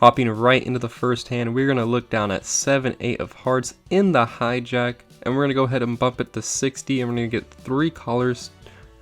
Hopping right into the first hand, we're going to look down at 7-8 of hearts in the hijack, and we're going to go ahead and bump it to 60, and we're going to get 3 callers,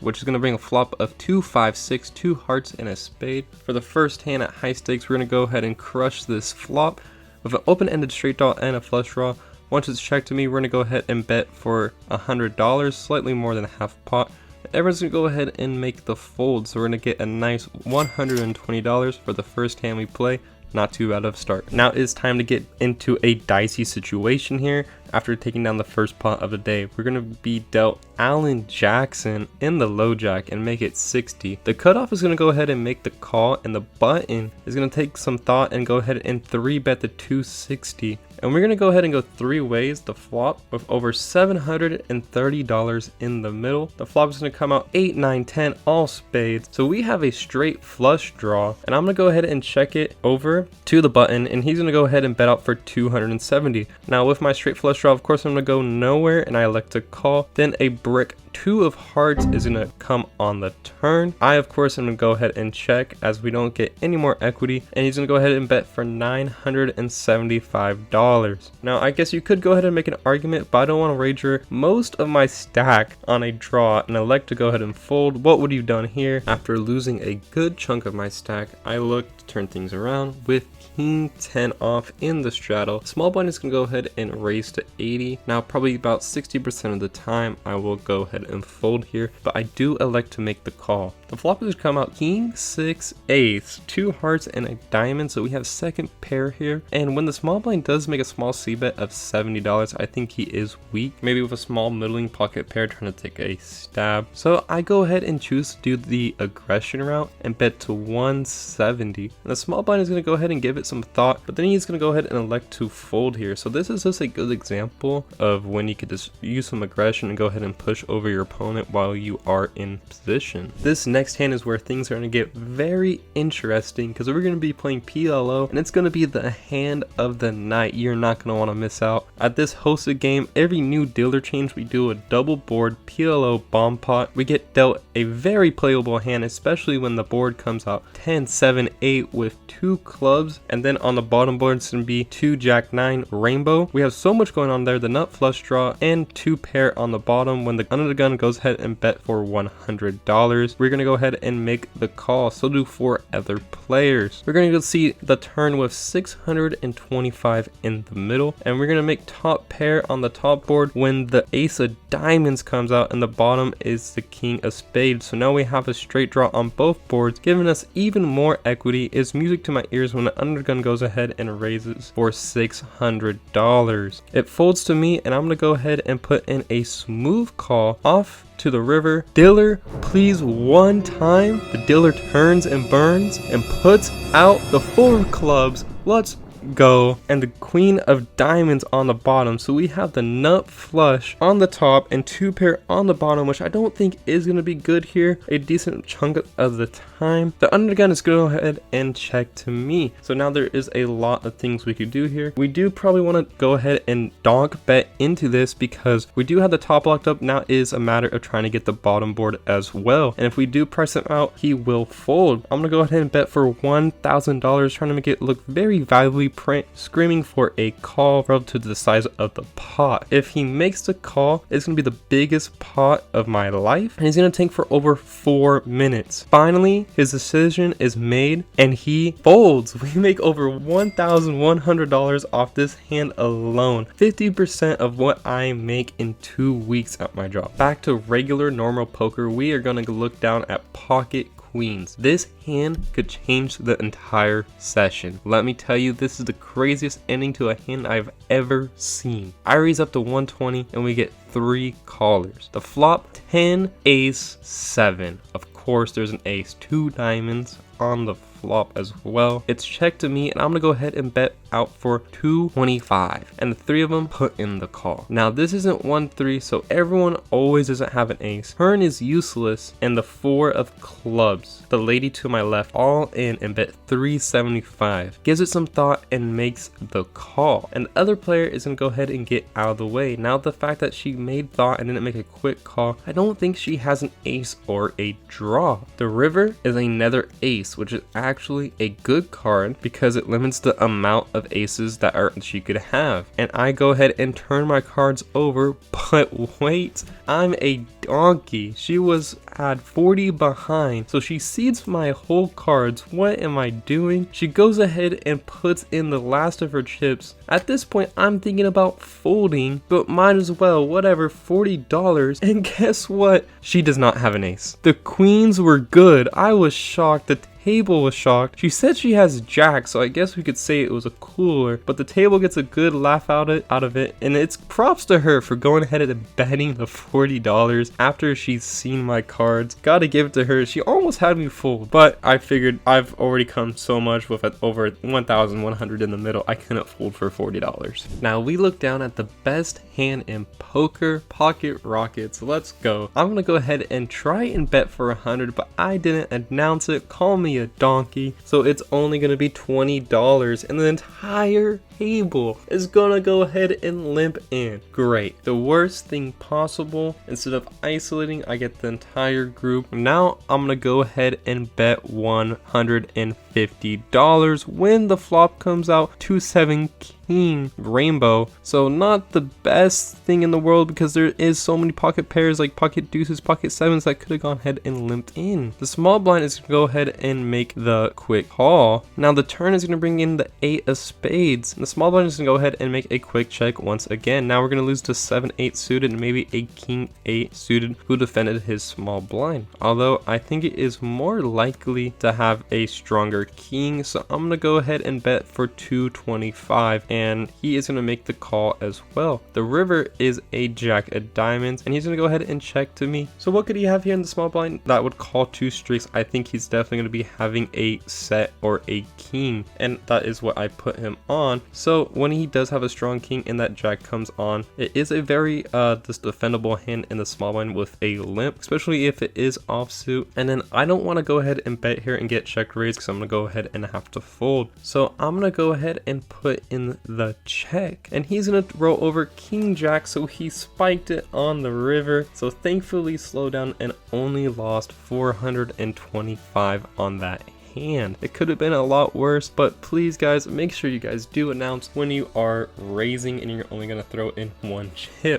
which is going to bring a flop of 2, 5, 6, 2 hearts, and a spade. For the first hand at high stakes, we're going to go ahead and crush this flop with an open-ended straight draw and a flush draw. Once it's checked to me, we're going to go ahead and bet for $100, slightly more than half pot. Everyone's going to go ahead and make the fold, so we're going to get a nice $120 for the first hand we play. Not too bad of a start. Now it's time to get into a dicey situation here. After taking down the first pot of the day, we're going to be dealt Allen Jackson in the low jack and make it 60. The cutoff is going to go ahead and make the call, and the button is going to take some thought and go ahead and 3-bet the 260. And we're going to go ahead and go 3 ways the flop with over $730 in the middle. The flop is going to come out 8, 9, 10, all spades. So we have a straight flush draw, and I'm going to go ahead and check it over to the button, and he's going to go ahead and bet out for 270. Now with my straight flush draw, of course I'm going to go nowhere, and I elect to call. Then a brick 2 of hearts is going to come on the turn. I of course am going to go ahead and check as we don't get any more equity, and he's going to go ahead and bet for $975. Now I guess you could go ahead and make an argument, but I don't want to wager most of my stack on a draw and elect to go ahead and fold. What would you have done here? After losing a good chunk of my stack, I looked to turn things around with King 10 off in the straddle. Small blind is going to go ahead and raise to 80. Now probably about 60% of the time I will go ahead and fold here, but I do elect to make the call. The flop is come out King 6 ace, 2 hearts and a diamond, so we have second pair here. And when the small blind does make a small c bet of $70, I think he is weak, maybe with a small middling pocket pair trying to take a stab. So I go ahead and choose to do the aggression route and bet to 170. And the small blind is going to go ahead and give it some thought, but then he's going to go ahead and elect to fold here. So this is just a good example of when you could just use some aggression and go ahead and push over your opponent while you are in position. This next hand is where things are going to get very interesting, because we're going to be playing PLO, and it's going to be the hand of the night. You're not going to want to miss out. At this hosted game, every new dealer change, we do a double board PLO bomb pot. We get dealt a very playable hand, especially when the board comes out 10, 7, 8 with 2 clubs, and then on the bottom board it's going to be 2 jack 9 rainbow. We have so much going on there, the nut flush draw and 2 pair on the bottom. When the under the gun goes ahead and bet for $100, we're going to go ahead and make the call. So do 4 other players. We're going to go see the turn with 625 in the middle, and we're going to make top pair on the top board when the ace of diamonds comes out, and the bottom is the king of spades. So now we have a straight draw on both boards, giving us even more equity. Is music to my ears when the undergun goes ahead and raises for $600. It folds to me, and I'm going to go ahead and put in a smooth call off to the river. Dealer, please one time. The dealer turns and burns and puts out the 4 of clubs. Let's go. And the queen of diamonds on the bottom. So we have the nut flush on the top and 2 pair on the bottom, which I don't think is going to be good here a decent chunk of the time. The undergun is going to go ahead and check to me. So now there is a lot of things we could do here. We do probably want to go ahead and donk bet into this, because we do have the top locked up. Now it is a matter of trying to get the bottom board as well, and if we do price him out, he will fold. I'm gonna go ahead and bet for $1,000, trying to make it look very valuably print, screaming for a call relative to the size of the pot. If he makes the call, it's gonna be the biggest pot of my life, and he's gonna tank for over 4 minutes. Finally, his decision is made and he folds. We make over $1,100 off this hand alone, 50% of what I make in 2 weeks at my job. Back to regular normal poker, we are gonna look down at pocket queens. This hand could change the entire session. Let me tell you, this is the craziest ending to a hand I've ever seen. I raise up to 120 and we get 3 callers. The flop 10 ace 7. Of course there's an ace, 2 diamonds on the flop as well. It's checked to me, and I'm gonna go ahead and bet out for 225, and the 3 of them put in the call. Now this isn't 1-3, so everyone always doesn't have an ace. Turn is useless, and the 4 of clubs, the lady to my left, all in and bet 375, gives it some thought and makes the call, and the other player is gonna go ahead and get out of the way. Now the fact that she made thought and didn't make a quick call, I don't think she has an ace or a draw. The river is another ace, which is actually actually a good card because it limits the amount of aces that she could have. And I go ahead and turn my cards over, but wait, I'm a donkey. She had 40 behind, so she cedes my whole cards. What am I doing? She goes ahead and puts in the last of her chips. At this point, I'm thinking about folding, but might as well, whatever, $40. And guess what? She does not have an ace. The queens were good. I was shocked. The table was shocked. She said she has jack, so I guess we could say it was a cooler, but the table gets a good laugh out of it, and it's props to her for going ahead and betting the $40 after she's seen my cards. Gotta give it to her. She almost had me fooled, but I figured I've already come so much with over 1,100 in the middle, I couldn't fold for $40. Now we look down at the best hand in poker, pocket rockets. Let's go. I'm gonna go ahead and try and bet for 100, but I didn't announce it. Call me a donkey. So it's only gonna be $20, and the entire table is gonna go ahead and limp in. Great. The worst thing possible. Instead of isolating, I get the entire group. Now I'm gonna go ahead and bet $150 when the flop comes out to 7 king rainbow. So not the best thing in the world because there is so many pocket pairs like pocket deuces, pocket sevens that could have gone ahead and limped in. The small blind is gonna go ahead and make the quick call. Now the turn is gonna bring in the 8 of spades. And the small blind is gonna go ahead and make a quick check once again. Now we're gonna lose to 7-8 suited and maybe a king 8 suited who defended his small blind. Although I think it is more likely to have a stronger king, so I'm gonna go ahead and bet for 225. And he is going to make the call as well. The river is a jack of diamonds, and he's going to go ahead and check to me. So what could he have here in the small blind? That would call 2 streaks. I think he's definitely going to be having a set or a king, and that is what I put him on. So when he does have a strong king and that jack comes on, it is a very this defendable hand in the small blind with a limp, especially if it is offsuit. And then I don't want to go ahead and bet here and get check raised because I'm going to go ahead and have to fold. So I'm going to go ahead and put in the check, and he's gonna roll over king jack, so he spiked it on the river. So thankfully slowed down and only lost 425 on that hand. It could have been a lot worse, but please guys, make sure you guys do announce when you are raising and you're only going to throw in 1 chip.